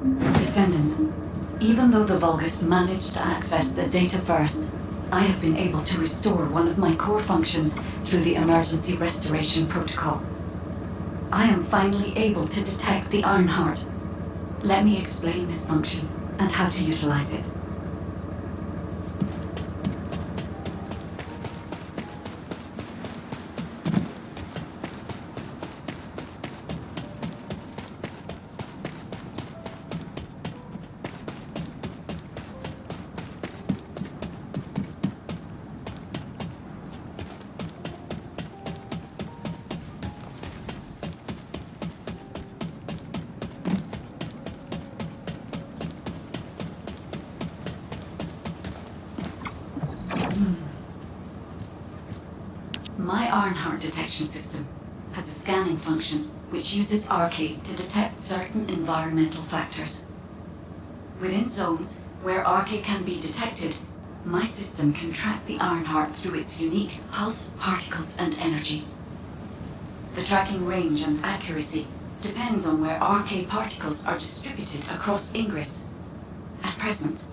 Descendant, even though the Vulgus managed to access the data first, I have been able to restore one of my core functions through the emergency restoration protocol. I am finally able to detect the Ironheart. Let me explain this function and how to utilize it. My Ironheart detection system has a scanning function which uses Arcade to detect certain environmental factors. Within zones where Arcade can be detected, my system can track the Ironheart through its unique pulse, particles, and energy. The tracking range and accuracy depends on where Arcade particles are distributed across Ingress. At present,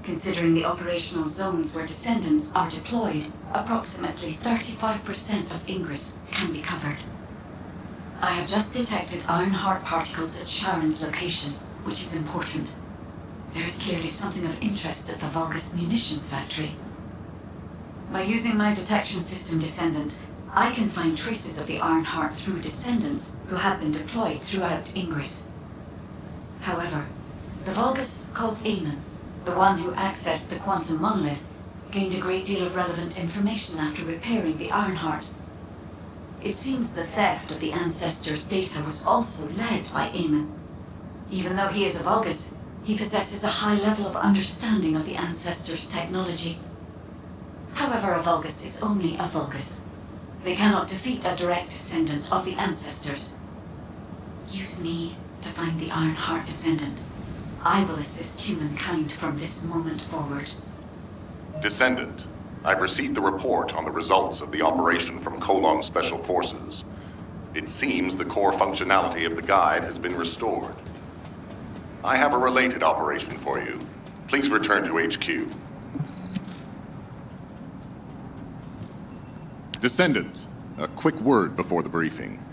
considering the operational zones where Descendants are deployed, approximately 35% of Ingress can be covered. I have just detected Ironheart particles at Sharon's location, which is important. There is clearly something of interest at the Vulgus munitions factory. By using my detection system Descendant, I can find traces of the Ironheart through Descendants who have been deployed throughout Ingress. However, the Vulgus called Eamon, the one who accessed the quantum monolith, gained a great deal of relevant information after repairing the Ironheart. It seems the theft of the Ancestors' data was also led by Eamon. Even though he is a Vulgus, he possesses a high level of understanding of the Ancestors' technology. However, a Vulgus is only a Vulgus. They cannot defeat a direct descendant of the Ancestors. Use me to find the Ironheart Descendant. I will assist humankind from this moment forward. Descendant, I've received the report on the results of the operation from Colon Special Forces. It seems the core functionality of the guide has been restored. I have a related operation for you. Please return to HQ. Descendant, a quick word before the briefing.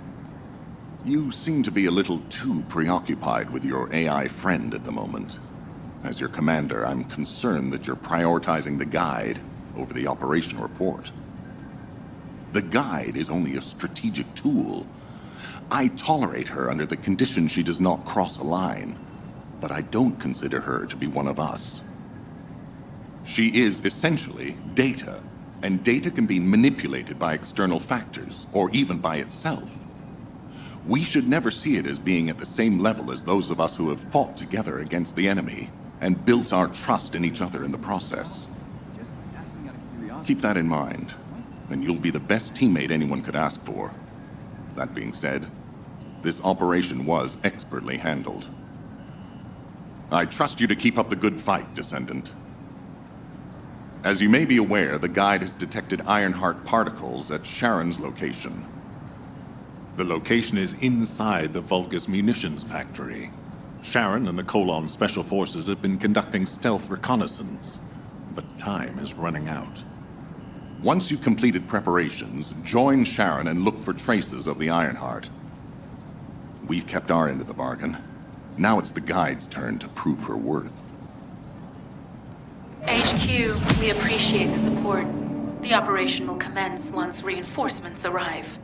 You seem to be a little too preoccupied with your AI friend at the moment. As your commander, I'm concerned that you're prioritizing the guide over the operation report. The guide is only a strategic tool. I tolerate her under the condition she does not cross a line, but I don't consider her to be one of us. She is essentially data, and data can be manipulated by external factors, or even by itself. We should never see it as being at the same level as those of us who have fought together against the enemy and built our trust in each other in the process. Keep that in mind, and you'll be the best teammate anyone could ask for. That being said, this operation was expertly handled. I trust you to keep up the good fight, Descendant. As you may be aware, the guide has detected Ironheart particles at Sharon's location. The location is inside the Vulgus munitions factory. Sharon and the Colon Special Forces have been conducting stealth reconnaissance, but time is running out. Once you've completed preparations, join Sharon and look for traces of the Ironheart. We've kept our end of the bargain. Now it's the guide's turn to prove her worth. HQ, we appreciate the support. The operation will commence once reinforcements arrive.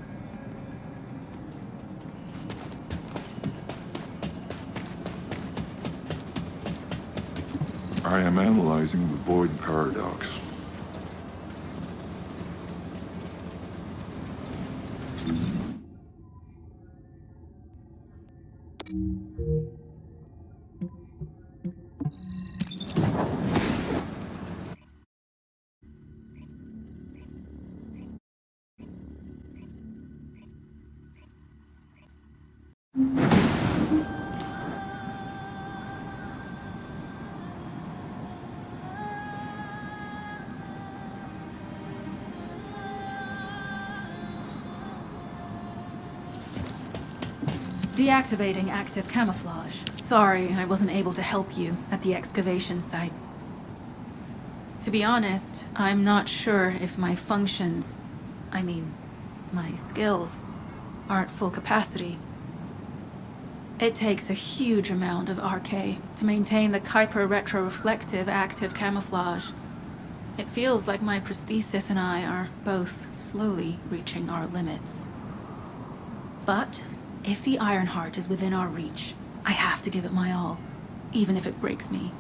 I am analyzing the void paradox. Deactivating active camouflage. Sorry, I wasn't able to help you at the excavation site. To be honest, I'm not sure if my functions, my skills, are at full capacity. It takes a huge amount of RK to maintain the Kuiper retroreflective active camouflage. It feels like my prosthesis and I are both slowly reaching our limits. But if the Ironheart is within our reach, I have to give it my all, even if it breaks me.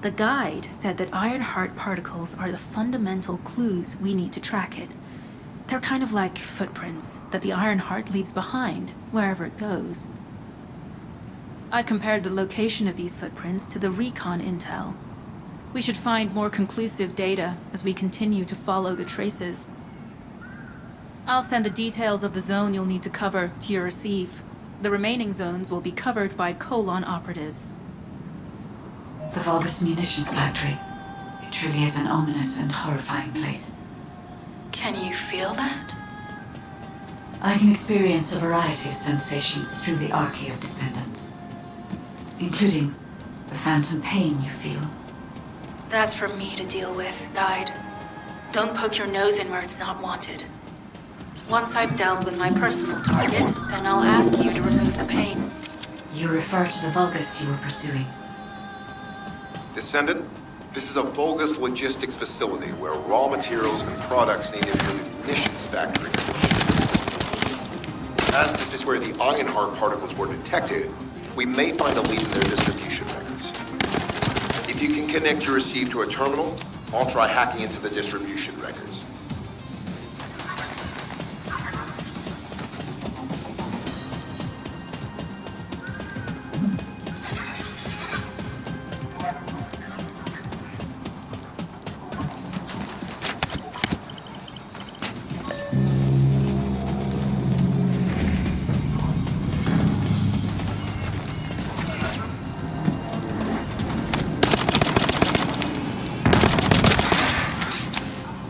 The guide said that Ironheart particles are the fundamental clues we need to track it. They're kind of like footprints that the Ironheart leaves behind, wherever it goes. I've compared the location of these footprints to the recon intel. We should find more conclusive data as we continue to follow the traces. I'll send the details of the zone you'll need to cover to your receive. The remaining zones will be covered by Colon operatives. The Vulgus Munitions Factory. It truly is an ominous and horrifying place. Can you feel that? I can experience a variety of sensations through the archy of Descendants, including the phantom pain you feel. That's for me to deal with, Guide. Don't poke your nose in where it's not wanted. Once I've dealt with my personal target, then I'll ask you to remove the pain. You refer to the Vulgus you were pursuing. Descendant, this is a Vulgus logistics facility where raw materials and products needed for the munitions factory. As this is where the Ironheart particles were detected, we may find a lead in their distribution records. If you can connect your receive to a terminal, I'll try hacking into the distribution records.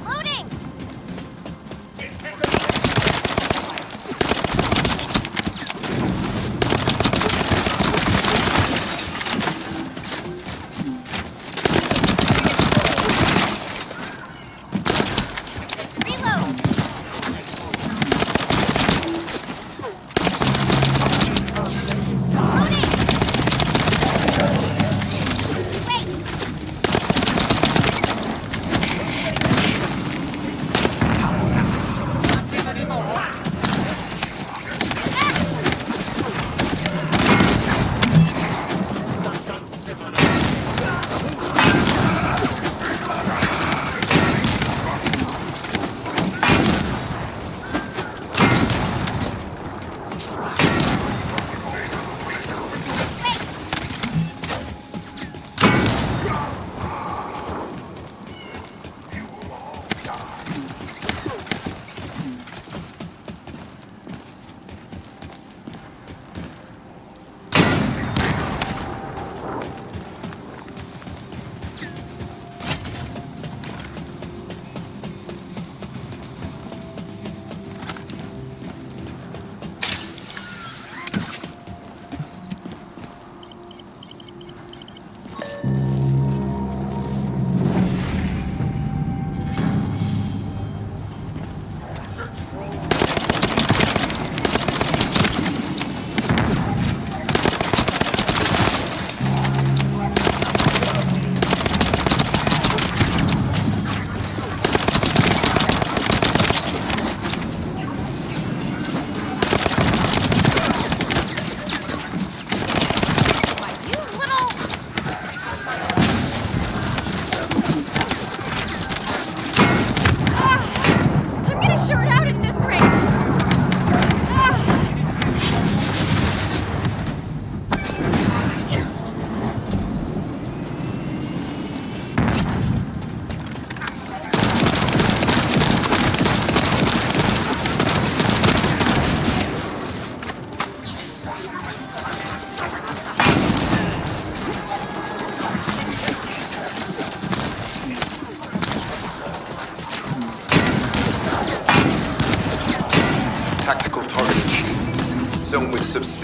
Loading!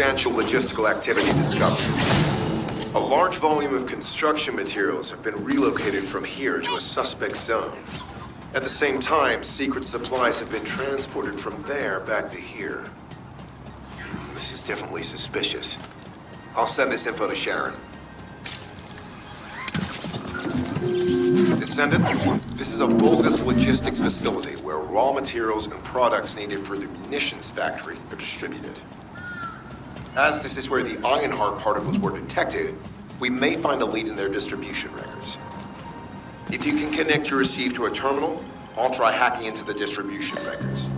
substantial logistical activity discovered. A large volume of construction materials have been relocated from here to a suspect zone. At the same time, secret supplies have been transported from there back to here. This is definitely suspicious. I'll send this info to Sharon. Descendant, this is a bogus logistics facility where raw materials and products needed for the munitions factory are distributed. As this is where the Ironheart particles were detected, we may find a lead in their distribution records. If you can connect your receive to a terminal, I'll try hacking into the distribution records.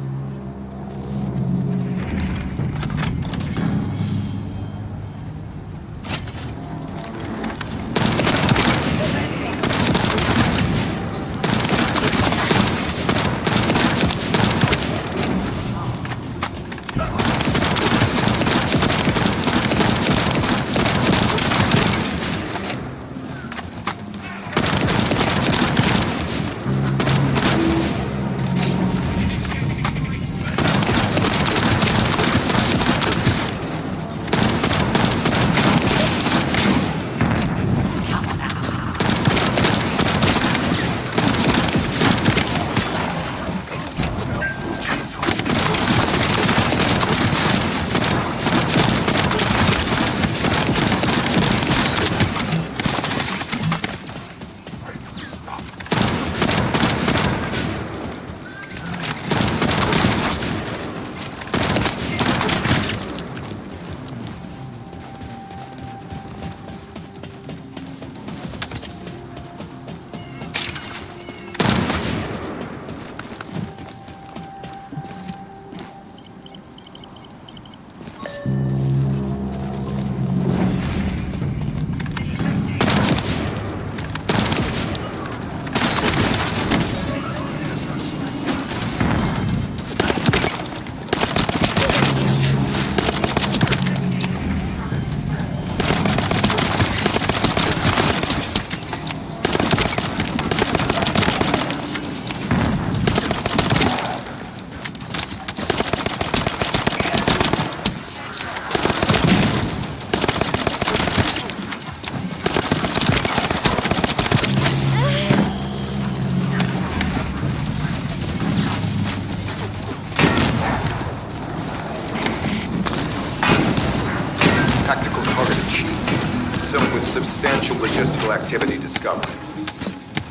Tactical target achieved. Zone with substantial logistical activity discovered.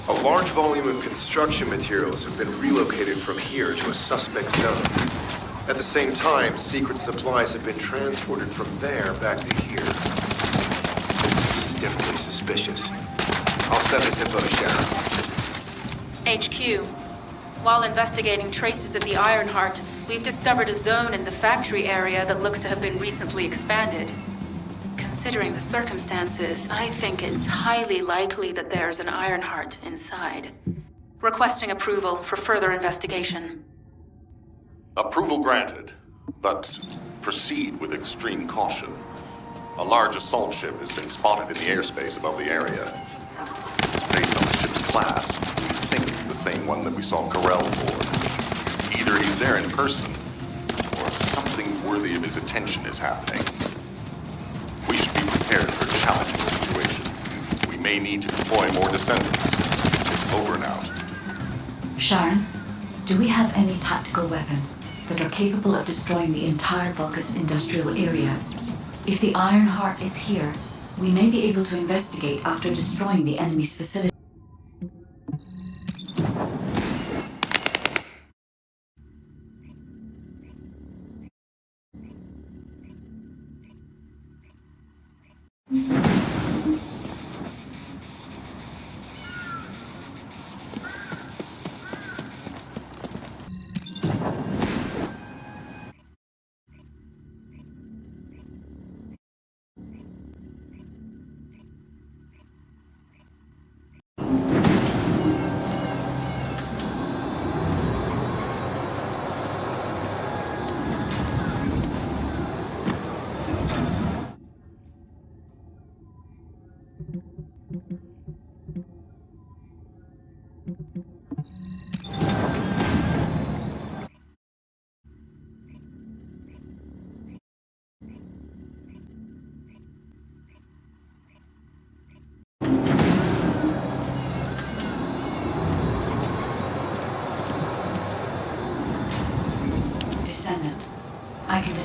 A large volume of construction materials have been relocated from here to a suspect zone. At the same time, secret supplies have been transported from there back to here. This is definitely suspicious. I'll send this info to Sharon. HQ. While investigating traces of the Ironheart, we've discovered a zone in the factory area that looks to have been recently expanded. Considering the circumstances, I think it's highly likely that there's an Ironheart inside. Requesting approval for further investigation. Approval granted, but proceed with extreme caution. A large assault ship has been spotted in the airspace above the area. Based on the ship's class, we think it's the same one that we saw Carell aboard. Either he's there in person, or something worthy of his attention is happening. We should be prepared for a challenging situation. We may need to deploy more Descendants. It's over and out. Sharon, do we have any tactical weapons that are capable of destroying the entire Vulgus industrial area? If the Ironheart is here, we may be able to investigate after destroying the enemy's facility.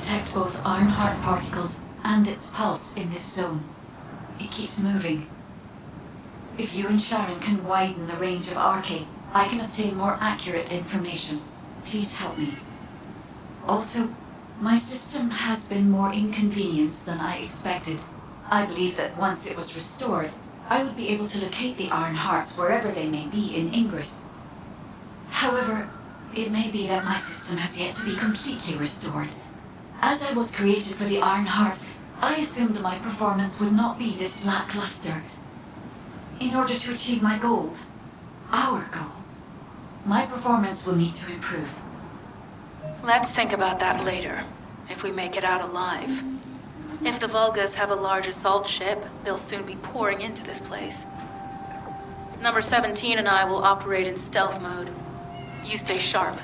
detect both Ironheart particles and its pulse in this zone. It keeps moving. If you and Sharon can widen the range of Arcade, I can obtain more accurate information. Please help me. Also, my system has been more inconvenienced than I expected. I believe that once it was restored, I would be able to locate the Ironhearts wherever they may be in Ingress. However, it may be that my system has yet to be completely restored. As I was created for the Ironheart, I assumed my performance would not be this lackluster. In order to achieve my goal, our goal, my performance will need to improve. Let's think about that later, if we make it out alive. If the Vulgas have a large assault ship, they'll soon be pouring into this place. Number 17 and I will operate in stealth mode. You stay sharp.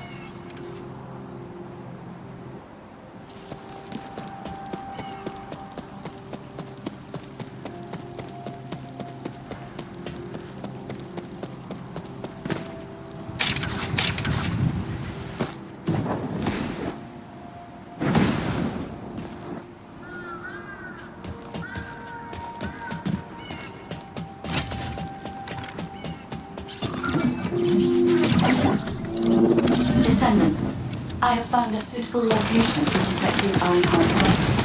Descendant, I have found a suitable location for detecting Ironheart pulses.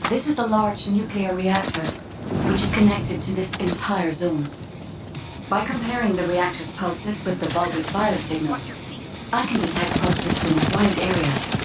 This is a large nuclear reactor, which is connected to this entire zone. By comparing the reactor's pulses with the Vulga's biosignals, I can detect pulses from a wide area.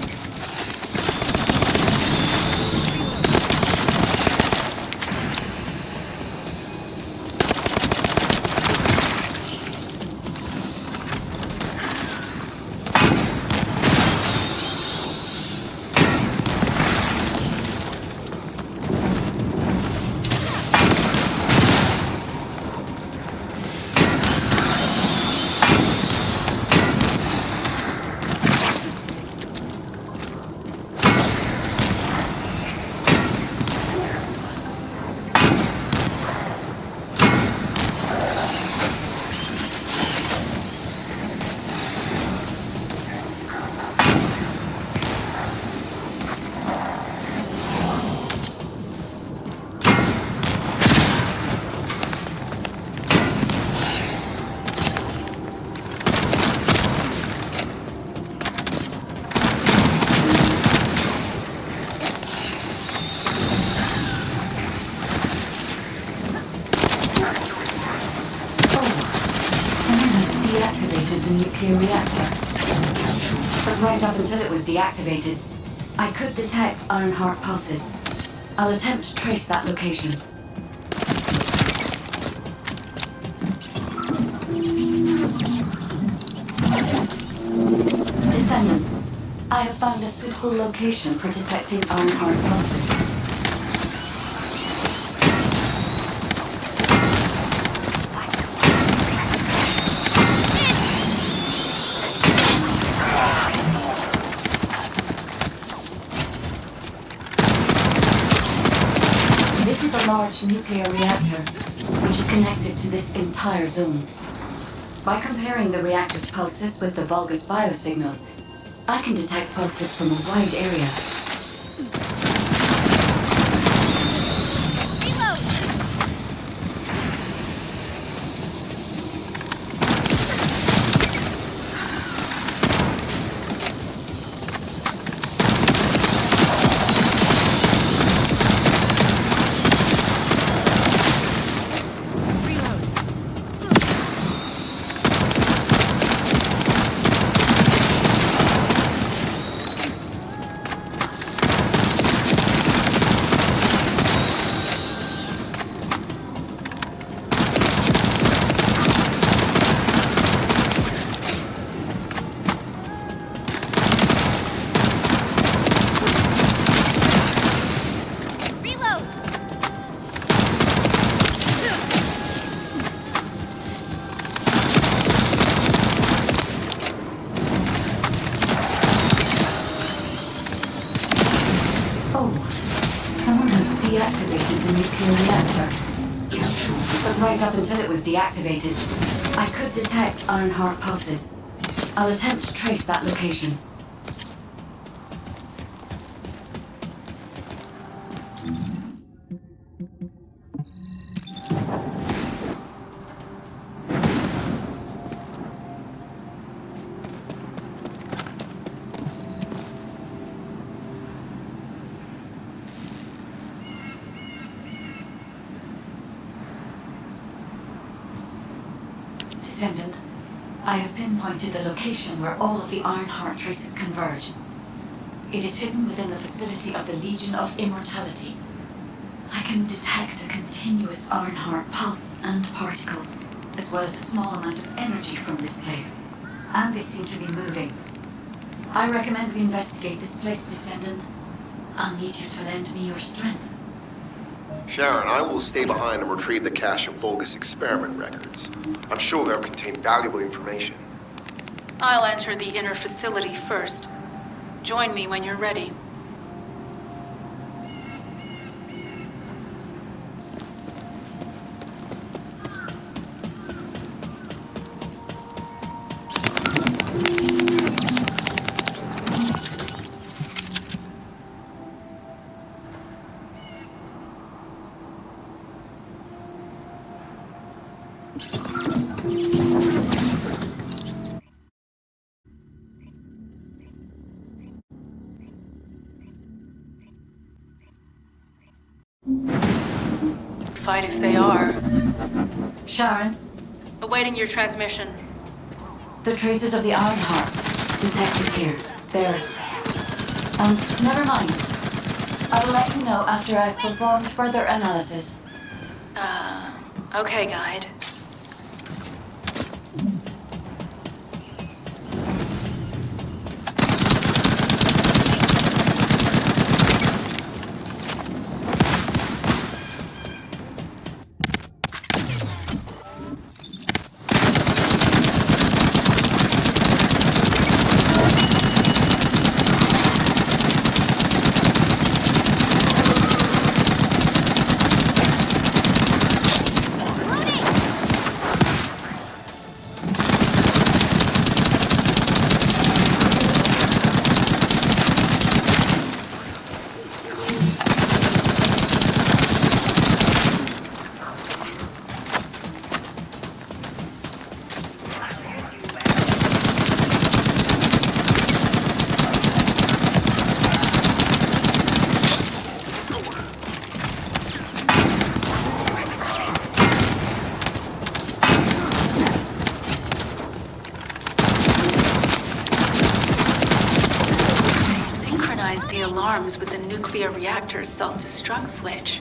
Deactivated the nuclear reactor. But right up until it was deactivated, I could detect Ironheart pulses. I'll attempt to trace that location. Descendant, I have found a suitable location for detecting Ironheart pulses. This is a large nuclear reactor, which is connected to this entire zone. By comparing the reactor's pulses with the Vulga's biosignals, I can detect pulses from a wide area. but right up until it was deactivated, I could detect Ironheart pulses. I'll attempt to trace that location. Descendant, I have pinpointed the location where all of the Ironheart traces converge. It is hidden within the facility of the Legion of Immortality. I can detect a continuous Ironheart pulse and particles, as well as a small amount of energy from this place, and they seem to be moving. I recommend we investigate this place, Descendant. I'll need you to lend me your strength. Sharon, I will stay behind and retrieve the cache of Vulgus experiment records. I'm sure they'll contain valuable information. I'll enter the inner facility first. Join me when you're ready. Fight if they are. Sharon, Awaiting your transmission. the traces of the Ironheart detected here. They're... never mind. I will let you know after I've performed further analysis. Okay, guide. The alarms with the nuclear reactor's self-destruct switch.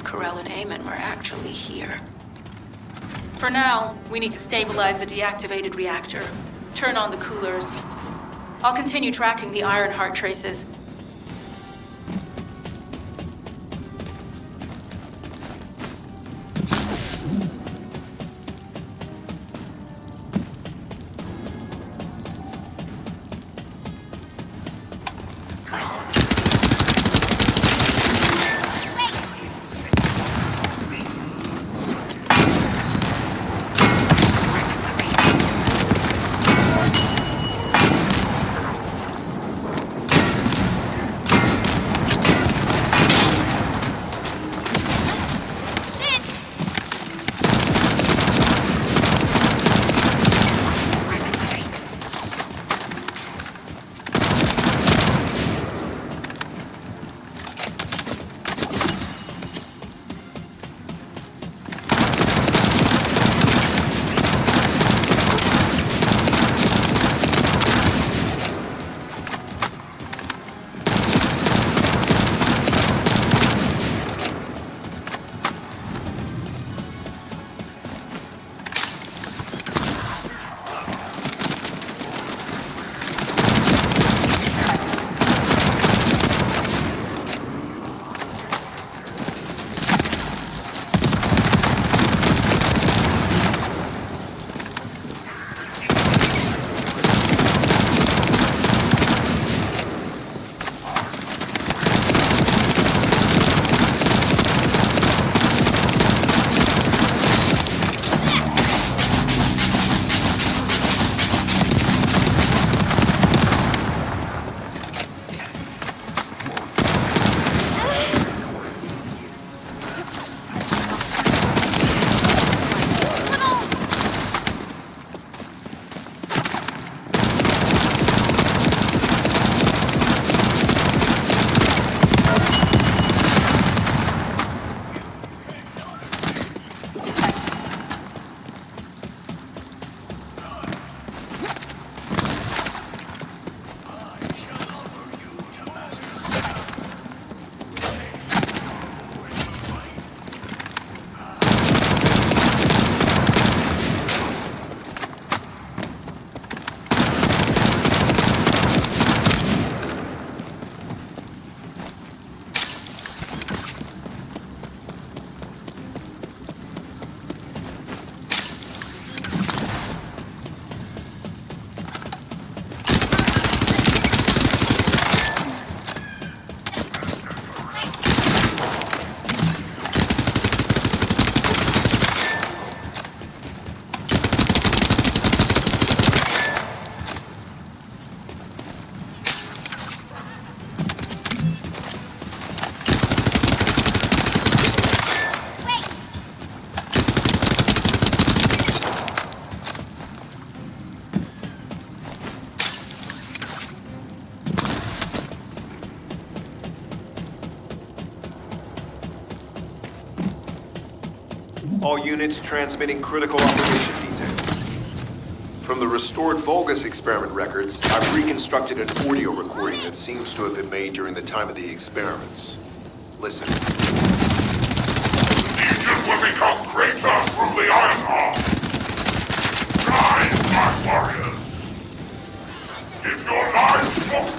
Corell and Eamon were actually here. For now, we need to stabilize the deactivated reactor, turn on the coolers. I'll continue tracking the Ironheart traces. All units transmitting critical operation details. From the restored Vulgus experiment records, I've reconstructed an audio recording that seems to have been made during the time of the experiments. Listen. Legion will become greater through the Ironheart. Rise, my warriors. If your lives fall,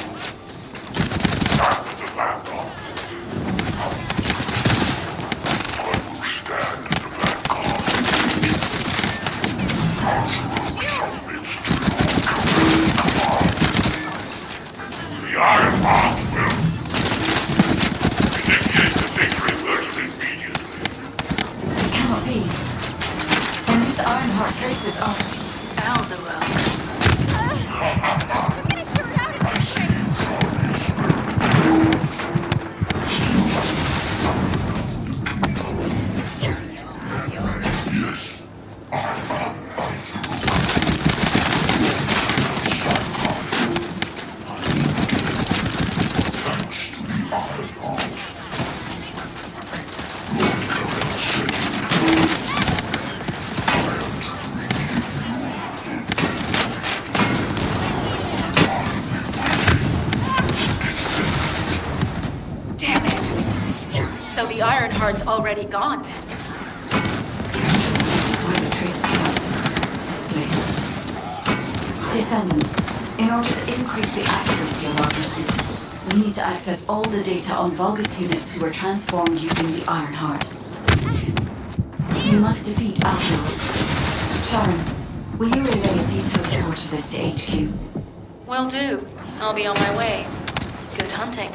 stand at the vanguard. I will stand at the vanguard. Submits to your command. The Ironheart will initiate the victory version immediately. It cannot be. And these Ironheart traces are... Alzaro. I'm gonna shoot out in this thing! Ironheart's already gone, then. This is where the trace is Descendant, in order to increase the accuracy of our pursuit, we need to access all the data on Vulgus units who were transformed using the Ironheart. You must defeat Alpha. Sharon, will you relay a detailed report of this to HQ? Will do. I'll be on my way. Good hunting.